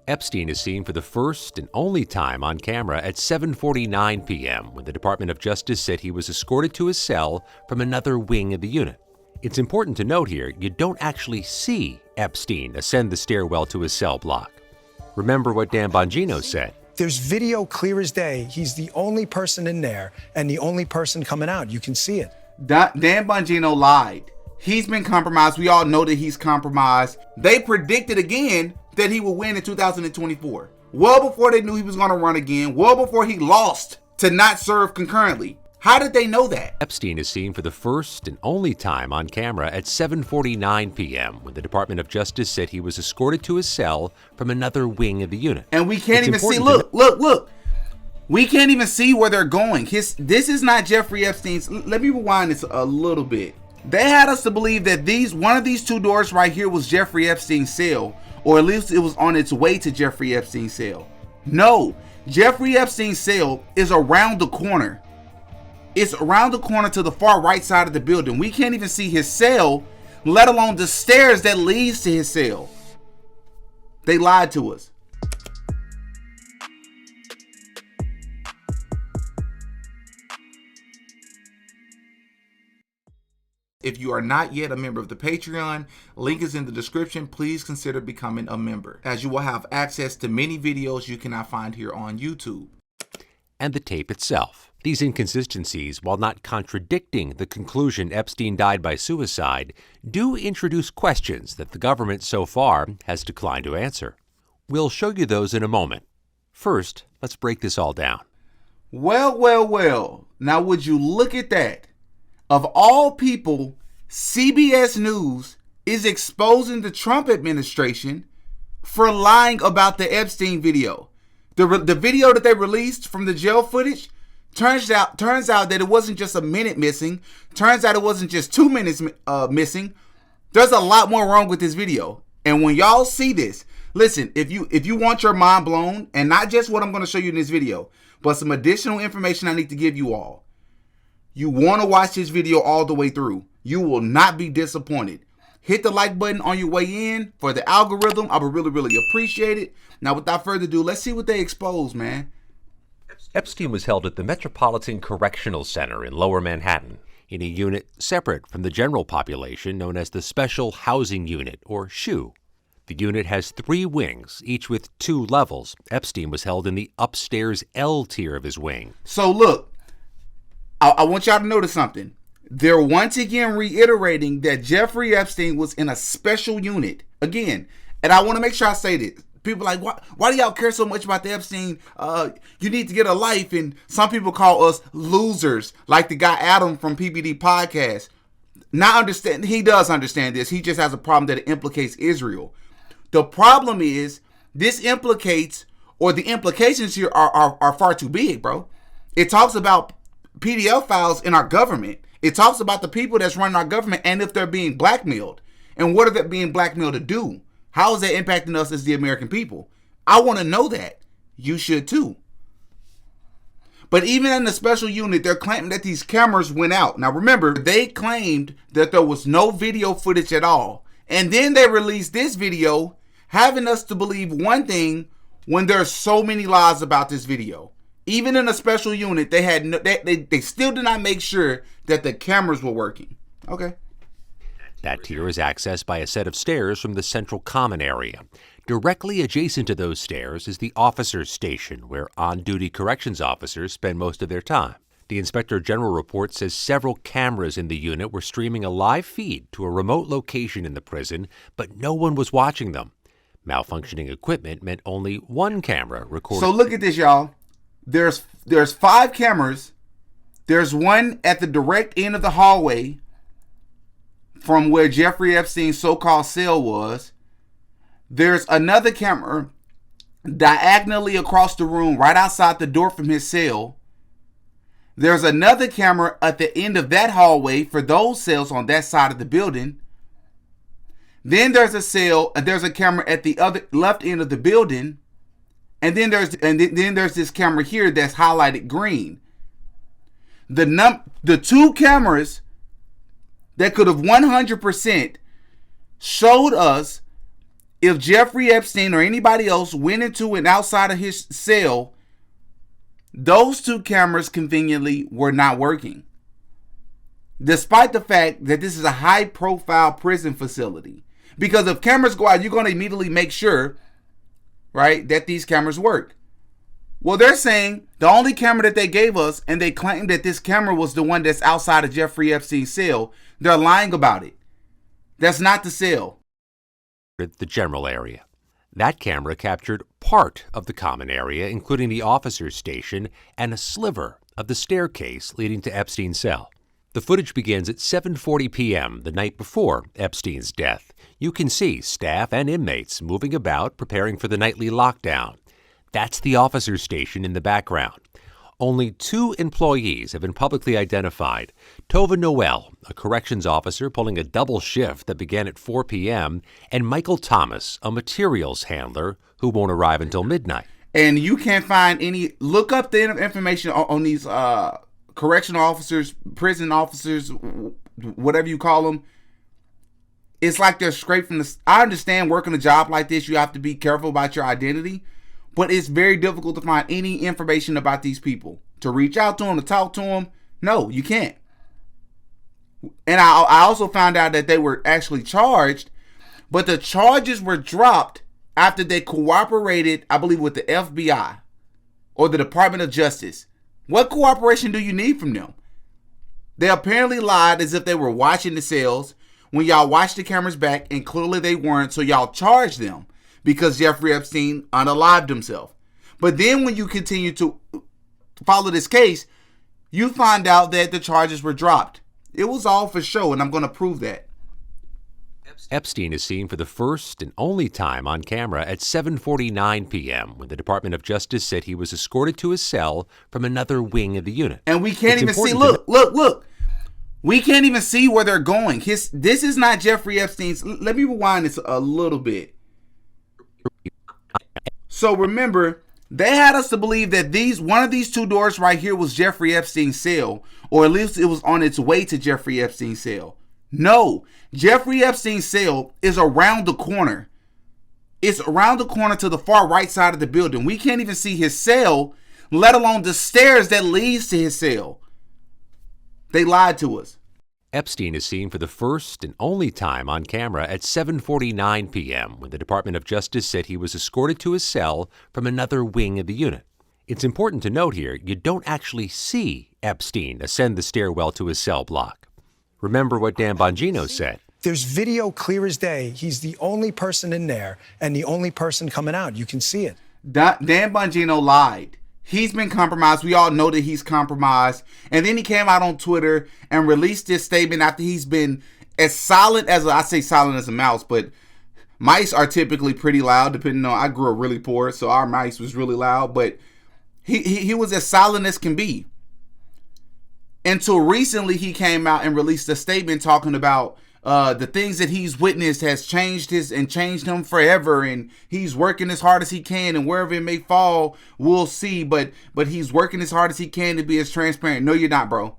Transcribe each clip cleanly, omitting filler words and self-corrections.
Epstein is seen for the first and only time on camera at 7:49 p.m. when the Department of Justice said he was escorted to his cell from another wing of the unit. It's important to note here, you don't actually see Epstein ascend the stairwell to his cell block. Remember what Dan Bongino said. There's video clear as day. He's the only person in there and the only person coming out. You can see it. Dan Bongino lied. He's been compromised. We all know that he's compromised. They predicted again that he would win in 2024. Well before they knew he was going to run again. Well before he lost to not serve concurrently. How did they know that? Epstein is seen for the first and only time on camera at 7:49 p.m. when the Department of Justice said he was escorted to his cell from another wing of the unit. And we can't even see, look. We can't even see where they're going. This is not Jeffrey Epstein's. Let me rewind this a little bit. They had us to believe that one of these two doors right here was Jeffrey Epstein's cell, or at least it was on its way to Jeffrey Epstein's cell. No, Jeffrey Epstein's cell is around the corner. It's around the corner to the far right side of the building. We can't even see his cell, let alone the stairs that leads to his cell. They lied to us. If you are not yet a member of the Patreon, link is in the description. Please consider becoming a member, as you will have access to many videos you cannot find here on YouTube. And the tape itself. These inconsistencies, while not contradicting the conclusion Epstein died by suicide, do introduce questions that the government so far has declined to answer. We'll show you those in a moment. First, let's break this all down. Well. Now, would you look at that? Of all people, CBS News is exposing the Trump administration for lying about the Epstein video. The video that they released from the jail footage, turns out that it wasn't just a minute missing. Turns out it wasn't just 2 minutes missing. There's a lot more wrong with this video. And when y'all see this, listen, if you want your mind blown, and not just what I'm going to show you in this video, but some additional information I need to give you all, you want to watch this video all the way through. You will not be disappointed. Hit the like button on your way in for the algorithm. I would really appreciate it. Now, without further ado, let's see what they expose, man. Epstein was held at the Metropolitan Correctional Center in Lower Manhattan, in a unit separate from the general population known as the Special Housing Unit, or SHU. The unit has 3 wings, each with 2 levels. Epstein was held in the upstairs L tier of his wing. So look, I want y'all to notice something. They're once again reiterating that Jeffrey Epstein was in a special unit. Again, and I want to make sure I say this. People are like, why do y'all care so much about the Epstein? You need to get a life. And some people call us losers, like the guy Adam from PBD Podcast. He does understand this. He just has a problem that it implicates Israel. The problem is this implicates, or the implications here are far too big, bro. It talks about PDF files in our government. It talks about the people that's running our government and if they're being blackmailed. And what are they being blackmailed to do? How is that impacting us as the American people? I want to know that. You should too. But even in the special unit, they're claiming that these cameras went out. Now remember, they claimed that there was no video footage at all. And then they released this video having us to believe one thing when there's so many lies about this video. Even in a special unit, they still did not make sure that the cameras were working. Okay. That tier is accessed by a set of stairs from the central common area. Directly adjacent to those stairs is the officers' station, where on-duty corrections officers spend most of their time. The Inspector General report says several cameras in the unit were streaming a live feed to a remote location in the prison, but no one was watching them. Malfunctioning equipment meant only one camera recorded. So look at this, y'all. There's 5 cameras. There's one at the direct end of the hallway from where Jeffrey Epstein's so-called cell was. There's another camera diagonally across the room right outside the door from his cell. There's another camera at the end of that hallway for those cells on that side of the building. Then there's a camera at the other left end of the building. And then there's this camera here that's highlighted green. The 2 cameras that could have 100% showed us if Jeffrey Epstein or anybody else went into and outside of his cell, those two cameras conveniently were not working. Despite the fact that this is a high-profile prison facility. Because if cameras go out, you're going to immediately make sure, right, that these cameras work. Well, they're saying the only camera that they gave us, and they claim that this camera was the one that's outside of Jeffrey Epstein's cell. They're lying about it. That's not the cell. The general area. That camera captured part of the common area, including the officer's station and a sliver of the staircase leading to Epstein's cell. The footage begins at 7:40 p.m. the night before Epstein's death. You can see staff and inmates moving about, preparing for the nightly lockdown. That's the officer's station in the background. Only 2 employees have been publicly identified. Tova Noel, a corrections officer pulling a double shift that began at 4 p.m., and Michael Thomas, a materials handler who won't arrive until midnight. And you can't find any, look up the information on these correctional officers, prison officers, whatever you call them. It's like they're straight from the, I understand working a job like this, you have to be careful about your identity. But it's very difficult to find any information about these people. To reach out to them, to talk to them, no, you can't. And I also found out that they were actually charged, but the charges were dropped after they cooperated, I believe, with the FBI or the Department of Justice. What cooperation do you need from them? They apparently lied as if they were watching the cells when y'all watched the cameras back, and clearly they weren't, so y'all charged them. Because Jeffrey Epstein unalived himself. But then when you continue to follow this case, you find out that the charges were dropped. It was all for show, and I'm going to prove that. Epstein is seen for the first and only time on camera at 7:49 p.m. when the Department of Justice said he was escorted to his cell from another wing of the unit. And we can't even see, look. We can't even see where they're going. This is not Jeffrey Epstein's. Let me rewind this a little bit. So remember, they had us to believe that one of these 2 doors right here was Jeffrey Epstein's cell, or at least it was on its way to Jeffrey Epstein's cell. No, Jeffrey Epstein's cell is around the corner. It's around the corner to the far right side of the building. We can't even see his cell, let alone the stairs that leads to his cell. They lied to us. Epstein is seen for the first and only time on camera at 7:49 p.m. when the Department of Justice said he was escorted to his cell from another wing of the unit. It's important to note here, you don't actually see Epstein ascend the stairwell to his cell block. Remember what Dan Bongino said. There's video clear as day. He's the only person in there and the only person coming out. You can see it. Dan Bongino lied. He's been compromised. We all know that he's compromised. And then he came out on Twitter and released this statement after he's been as silent as, I say silent as a mouse, but mice are typically pretty loud, depending on, I grew up really poor, so our mice was really loud, but he was as silent as can be. Until recently, he came out and released a statement talking about the things that he's witnessed has changed him forever, and he's working as hard as he can, and wherever it may fall, we'll see. But he's working as hard as he can to be as transparent. No, you're not, bro.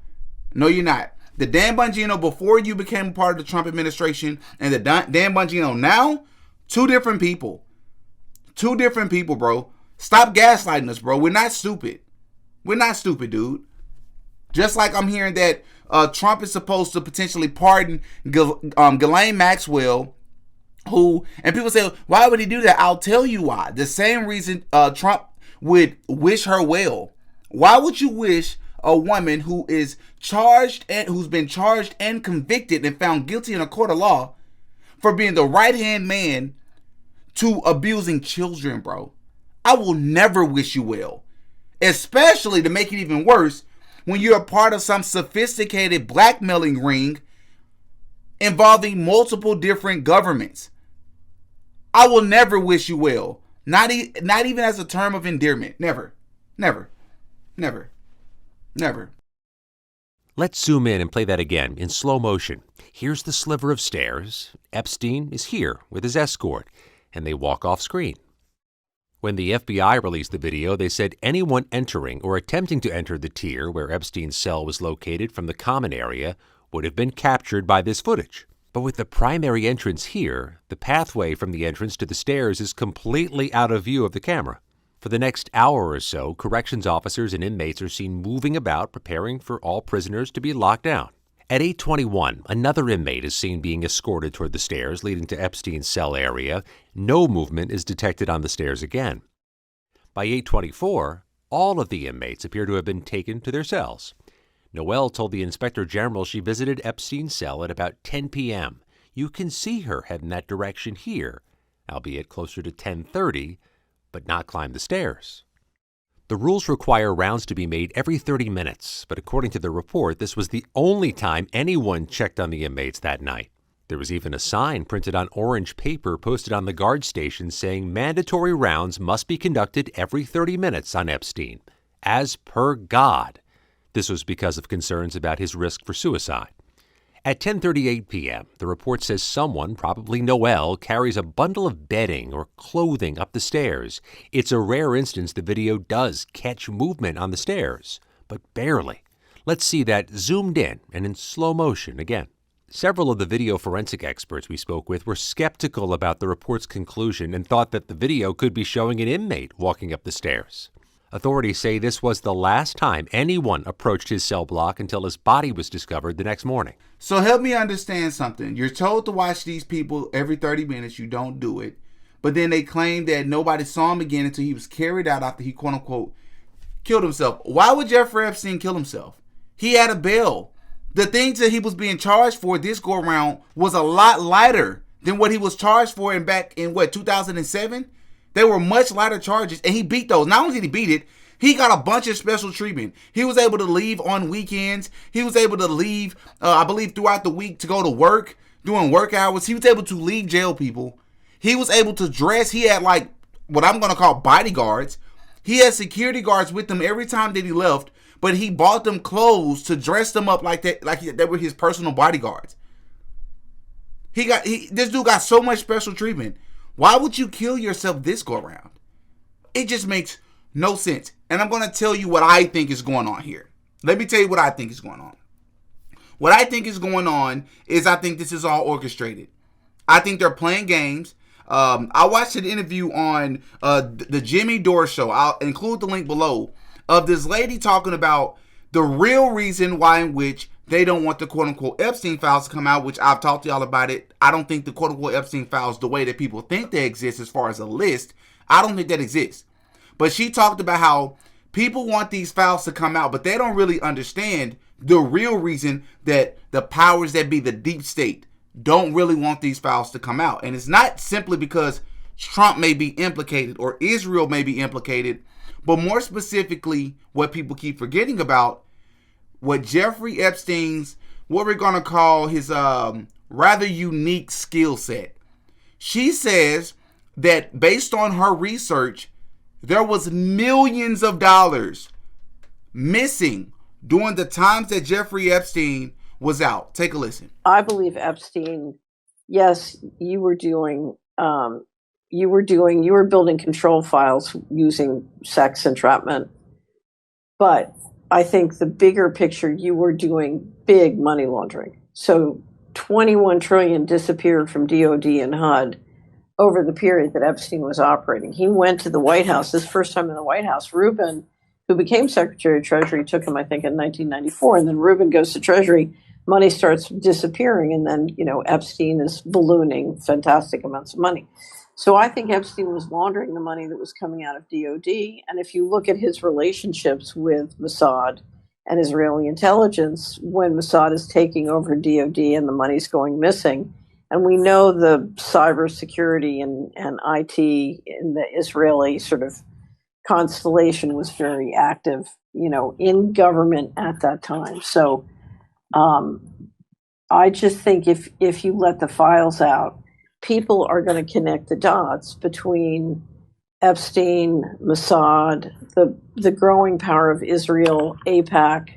No, you're not. The Dan Bongino before you became a part of the Trump administration and the Dan Bongino now, 2 different people. 2 different people, bro. Stop gaslighting us, bro. We're not stupid. We're not stupid, dude. Just like I'm hearing that Trump is supposed to potentially pardon Ghislaine Maxwell, who, and people say, why would he do that? I'll tell you why. The same reason Trump would wish her well. Why would you wish a woman who is charged and who's been charged and convicted and found guilty in a court of law for being the right-hand man to abusing children, bro? I will never wish you well. Especially, to make it even worse, when you're a part of some sophisticated blackmailing ring involving multiple different governments. I will never wish you well. Not even as a term of endearment. Never. Never. Never. Never. Let's zoom in and play that again in slow motion. Here's the sliver of stairs. Epstein is here with his escort, and they walk off screen. When the FBI released the video, they said anyone entering or attempting to enter the tier where Epstein's cell was located from the common area would have been captured by this footage. But with the primary entrance here, the pathway from the entrance to the stairs is completely out of view of the camera. For the next hour or so, corrections officers and inmates are seen moving about, preparing for all prisoners to be locked down. At 8:21, another inmate is seen being escorted toward the stairs leading to Epstein's cell area. No movement is detected on the stairs again. By 8:24, all of the inmates appear to have been taken to their cells. Noelle told the Inspector General she visited Epstein's cell at about 10 p.m. You can see her head in that direction here, albeit closer to 10:30, but not climb the stairs. The rules require rounds to be made every 30 minutes, but according to the report, this was the only time anyone checked on the inmates that night. There was even a sign printed on orange paper posted on the guard station saying mandatory rounds must be conducted every 30 minutes on Epstein, as per God. This was because of concerns about his risk for suicide. At 10:38 p.m., the report says someone, probably Noelle, carries a bundle of bedding or clothing up the stairs. It's a rare instance the video does catch movement on the stairs, but barely. Let's see that zoomed in and in slow motion again. Several of the video forensic experts we spoke with were skeptical about the report's conclusion and thought that the video could be showing an inmate walking up the stairs. Authorities say this was the last time anyone approached his cell block until his body was discovered the next morning. So help me understand something. You're told to watch these people every 30 minutes. You don't do it. But then they claim that nobody saw him again until he was carried out after he, quote unquote, killed himself. Why would Jeffrey Epstein kill himself? He had a bail. The things that he was being charged for this go around was a lot lighter than what he was charged for back in 2007? They were much lighter charges, and he beat those. Not only did he beat it, he got a bunch of special treatment. He was able to leave on weekends. He was able to leave, I believe, throughout the week to go to work, doing work hours. He was able to leave jail people. He was able to dress. He had what I'm going to call bodyguards. He had security guards with him every time that he left, but he bought them clothes to dress them up like that, they were his personal bodyguards. This dude got so much special treatment. Why would you kill yourself this go around? It just makes no sense. And I'm going to tell you what I think is going on here. Let me tell you what I think is going on. What I think is going on is I think this is all orchestrated. I think they're playing games. I watched an interview on the Jimmy Dore show. I'll include the link below of this lady talking about the real reason why in which they don't want the quote-unquote Epstein files to come out, which I've talked to y'all about it. I don't think the quote-unquote Epstein files, the way that people think they exist as far as a list, I don't think that exists. But she talked about how people want these files to come out, but they don't really understand the real reason that the powers that be, the deep state, don't really want these files to come out. And it's not simply because Trump may be implicated or Israel may be implicated, but more specifically, what people keep forgetting about, what Jeffrey Epstein's, what we're going to call his rather unique skill set. She says that based on her research, there was millions of dollars missing during the times that Jeffrey Epstein was out. Take a listen. I believe Epstein, yes, you were building control files using sex entrapment, but I think the bigger picture, you were doing big money laundering. So 21 trillion disappeared from DOD and HUD over the period that Epstein was operating. He went to the White House, his first time in the White House. Rubin, who became Secretary of Treasury, took him, I think, in 1994. And then Rubin goes to Treasury, money starts disappearing, and then, Epstein is ballooning fantastic amounts of money. So I think Epstein was laundering the money that was coming out of DOD. And if you look at his relationships with Mossad and Israeli intelligence, when Mossad is taking over DOD and the money's going missing, and we know the cybersecurity and IT in the Israeli sort of constellation was very active, in government at that time. So I just think if you let the files out, people are going to connect the dots between Epstein, Mossad, the growing power of Israel, AIPAC,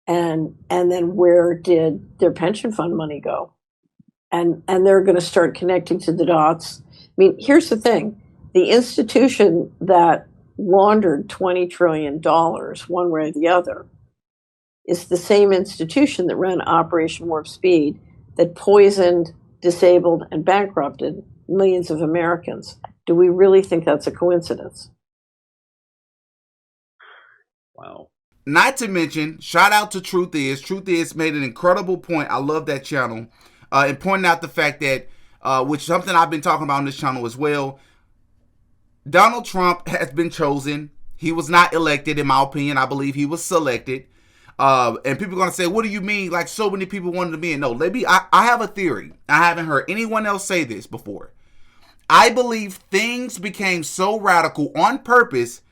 and then where did their pension fund money go? And they're going to start connecting to the dots. I mean, here's the thing. The institution that laundered $20 trillion one way or the other is the same institution that ran Operation Warp Speed, that poisoned, disabled, and bankrupted millions of Americans. Do we really think that's a coincidence? Wow. Not to mention, shout out to Truth Is. Truth Is made an incredible point. I love that channel. And pointing out the fact that, which is something I've been talking about on this channel as well, Donald Trump has been chosen. He was not elected, in my opinion. I believe he was selected. And people are going to say, what do you mean? Like so many people wanted to be in. No, I have a theory. I haven't heard anyone else say this before. I believe things became so radical on purpose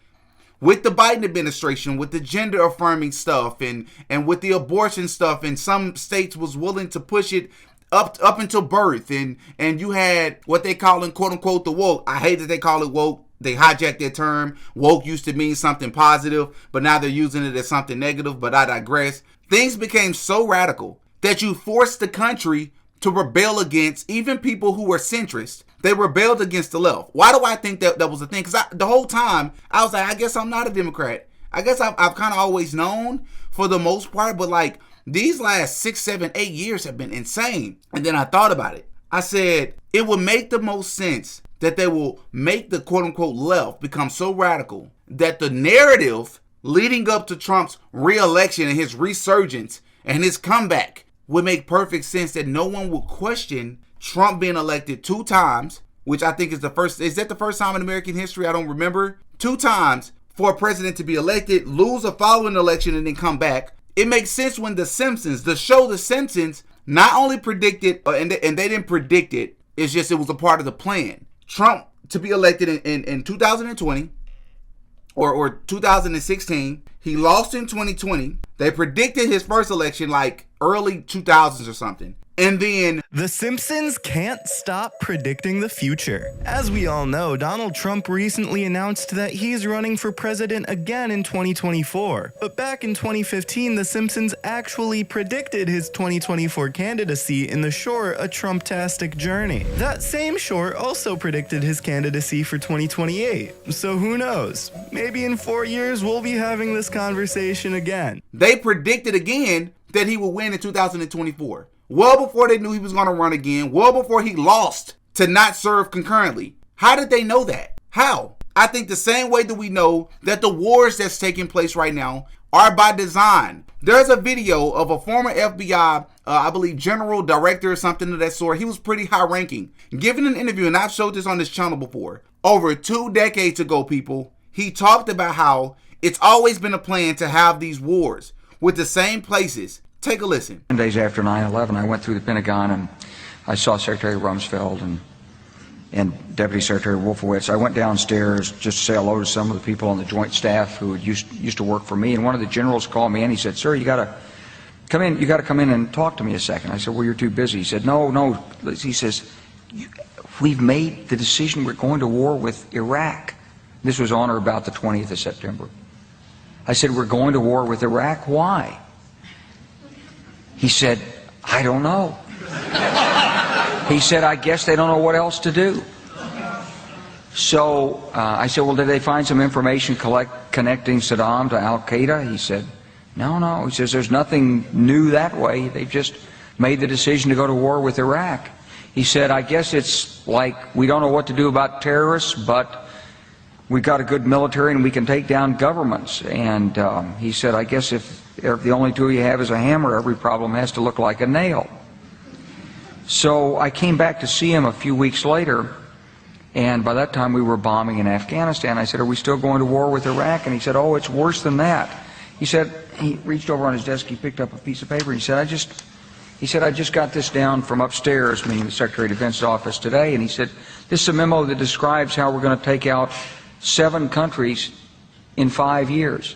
with the Biden administration, with the gender affirming stuff and with the abortion stuff. And some states was willing to push it up until birth. And you had what they call in quote unquote the woke. I hate that they call it woke. They hijacked that term. Woke used to mean something positive, but now they're using it as something negative, but I digress. Things became so radical that you forced the country to rebel against even people who were centrist. They rebelled against the left. Why do I think that was the thing? Because the whole time, I was like, I guess I'm not a Democrat. I guess I've kind of always known for the most part, but like these last 6, 7, 8 years have been insane. And then I thought about it. I said, it would make the most sense that they will make the quote-unquote left become so radical that the narrative leading up to Trump's re-election and his resurgence and his comeback would make perfect sense, that no one would question Trump being elected 2 times, which I think is that the first time in American history? I don't remember. 2 times for a president to be elected, lose a following election, and then come back. It makes sense when the show The Simpsons, not only predicted, and they didn't predict it, it's just it was a part of the plan. Trump to be elected in 2020 or 2016. He lost in 2020. They predicted his first election like early 2000s or something. And then The Simpsons can't stop predicting the future. As we all know, Donald Trump recently announced that he's running for president again in 2024. But back in 2015, The Simpsons actually predicted his 2024 candidacy in the short A Trump-tastic Journey. That same short also predicted his candidacy for 2028. So who knows? Maybe in 4 years we'll be having this conversation again. they predicted again that he would win in 2024. Well before they knew he was going to run again. Well before he lost to not serve concurrently. How did they know that? How? I think the same way that we know that the wars that's taking place right now are by design. There's a video of a former FBI, I believe general director or something of that sort. He was pretty high ranking. Giving an interview, and I've showed this on this channel before. Over 2 decades ago, people, he talked about how it's always been a plan to have these wars with the same places. Take a listen. 10 days after 9/11, I went through the Pentagon and I saw Secretary Rumsfeld and Deputy Secretary Wolfowitz. I went downstairs just to say hello to some of the people on the Joint Staff who used to work for me. And one of the generals called me and he said, "Sir, you got to come in. You got to come in and talk to me a second." I said, "Well, you're too busy." He said, "No." He says, "We've made the decision. We're going to war with Iraq." This was on or about the 20th of September. I said, "We're going to war with Iraq. Why?" He said, "I don't know." He said, "I guess they don't know what else to do." So I said, "Well, did they find some information connecting Saddam to Al-Qaeda?" He said, No. He says, "There's nothing new that way. They've just made the decision to go to war with Iraq." He said, "I guess it's like we don't know what to do about terrorists, but we've got a good military and we can take down governments." And he said, "I guess if the only tool you have is a hammer, every problem has to look like a nail." So I came back to see him a few weeks later, and by that time we were bombing in Afghanistan. I said, "Are we still going to war with Iraq?" And he said, "Oh, it's worse than that." He said, he reached over on his desk, he picked up a piece of paper, and he said, I just got this down from upstairs," meaning the Secretary of Defense's office today, and he said, "This is a memo that describes how we're going to take out 7 countries in 5 years.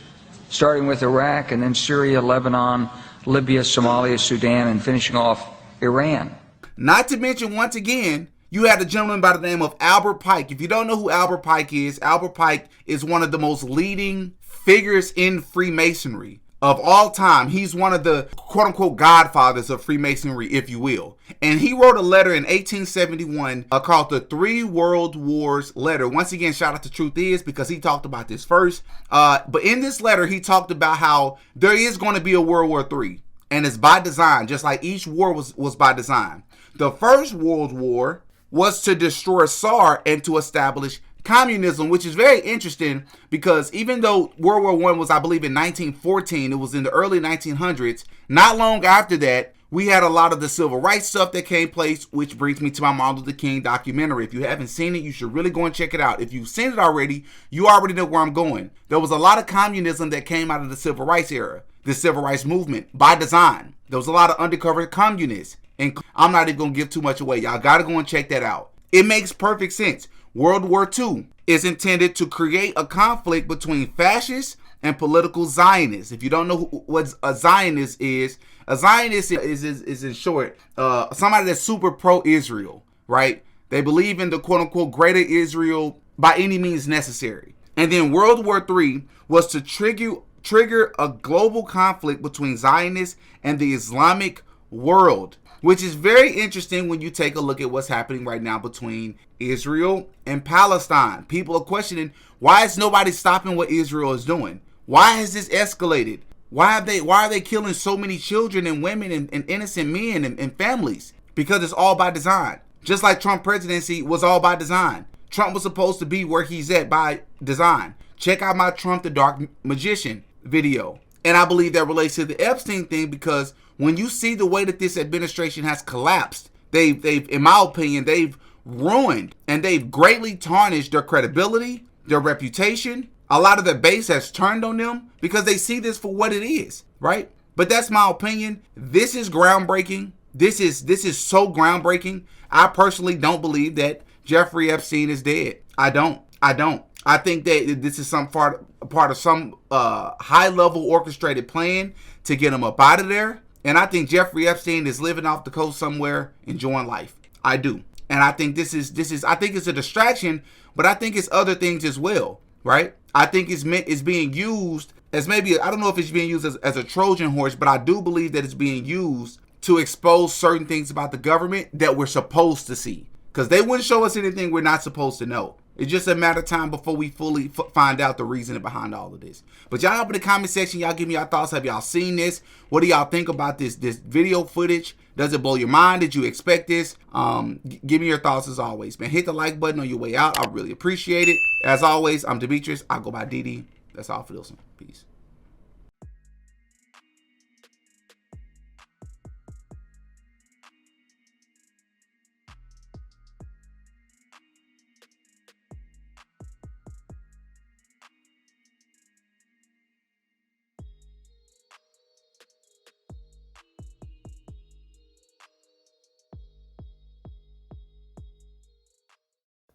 Starting with Iraq and then Syria, Lebanon, Libya, Somalia, Sudan, and finishing off Iran." Not to mention, once again, you had a gentleman by the name of Albert Pike. If you don't know who Albert Pike is one of the most leading figures in Freemasonry of all time. He's one of the quote-unquote godfathers of Freemasonry, if you will. And he wrote a letter in 1871 called the 3 World Wars Letter. Once again, shout out to Truth Is because he talked about this first. But in this letter, he talked about how there is going to be a World War III. And it's by design, just like each war was by design. The First World War was to destroy Tsar and to establish communism, which is very interesting because even though World War I was, I believe, in 1914, it was in the early 1900s. Not long after that, we had a lot of the civil rights stuff that came place, which brings me to my Martin Luther King documentary. If you haven't seen it, you should really go and check it out. If you've seen it already, you already know where I'm going. There was a lot of communism that came out of the civil rights era, the civil rights movement, by design. There was a lot of undercover communists. And I'm not even going to give too much away. Y'all got to go and check that out. It makes perfect sense. World War II is intended to create a conflict between fascists and political Zionists. If you don't know what a Zionist is in short, somebody that's super pro-Israel, right? They believe in the quote-unquote greater Israel by any means necessary. And then World War III was to trigger a global conflict between Zionists and the Islamic world, which is very interesting when you take a look at what's happening right now between Israel and Palestine. People are questioning, why is nobody stopping what Israel is doing? Why has this escalated? Why are they killing so many children and women and innocent men and families? Because it's all by design. Just like Trump presidency was all by design. Trump was supposed to be where he's at by design. Check out my Trump the Dark Magician video. And I believe that relates to the Epstein thing, because when you see the way that this administration has collapsed, they've in my opinion, they've ruined and they've greatly tarnished their credibility, their reputation. A lot of their base has turned on them because they see this for what it is, right? But that's my opinion. This is groundbreaking. This is so groundbreaking. I personally don't believe that Jeffrey Epstein is dead. I don't. I think that this is some part of some high-level orchestrated plan to get him up out of there. And I think Jeffrey Epstein is living off the coast somewhere, enjoying life. I do. And I think this is I think it's a distraction, but I think it's other things as well, right? I think it's being used as maybe, I don't know if it's being used as a Trojan horse, but I do believe that it's being used to expose certain things about the government that we're supposed to see. Because they wouldn't show us anything we're not supposed to know. It's just a matter of time before we fully find out the reason behind all of this. But y'all up in the comment section, y'all give me your thoughts. Have y'all seen this? What do y'all think about this video footage? Does it blow your mind? Did you expect this? Give me your thoughts as always, man. Hit the like button on your way out. I really appreciate it. As always, I'm Demetrius. I go by DD. That's all for this one. Peace.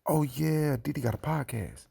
Oh yeah, Didi got a podcast.